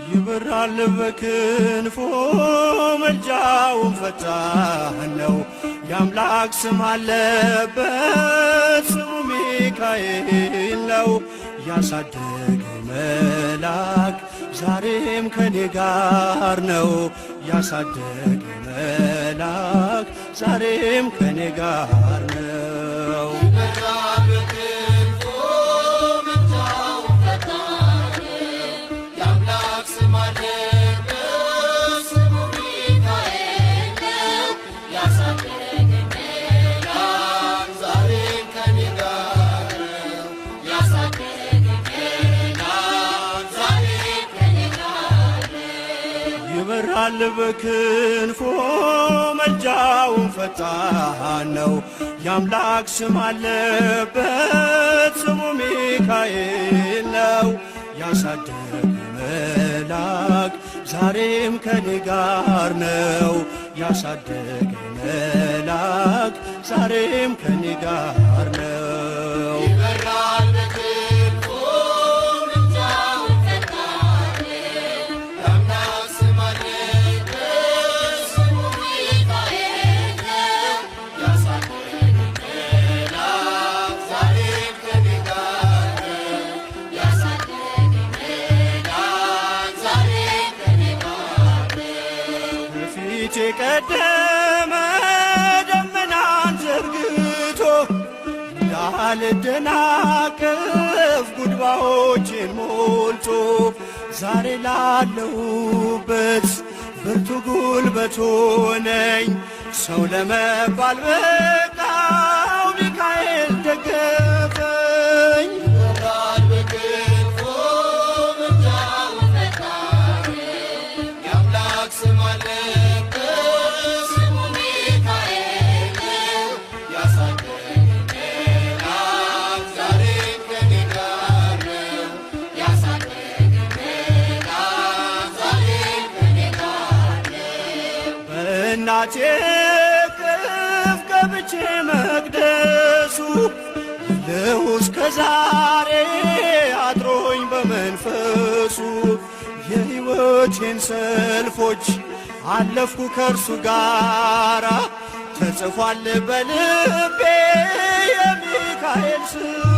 ይበራል በክንፎ መልጃውን ፈጣን ነው። የአምላክ ስም አለበት ስሙ ሚካኤል ነው። ያሳደገኝ መልአክ ዛሬም ከኔ ጋር ነው። ያሳደገኝ መልአክ ዛሬም ከኔ ጋር ነው። ይበራል በክንፎ መልጃውን ፈጣን ነው። የአምላክ ስም አለበት ስሙ ሚካኤል ነው። ያሳደገኝ መልአክ ዛሬም ከኔ ጋር ነው። ያሳደገኝ መልአክ ዛሬም ከኔ ጋር ነው። የቀደመ ደመናን ዘርግቶ እንዳልደናቀፍ ጉድባዎችን ሞልቶ ዛሬ ላለሁበት ብርቱ ጉልበት ሆነኝ። ሰው ለመባል በቃው ሚካኤል ደገፈኝ። እናቴ እቅፍ ገብቼ መቅደሱ አለሁ እስከ ዛሬ አድሮኝ በመንፈሱ። የሕይወቴን ሰልፎች አለፍኩ ከእርሱ ጋራ ተጽፏል በልቤ የሚካኤል ስም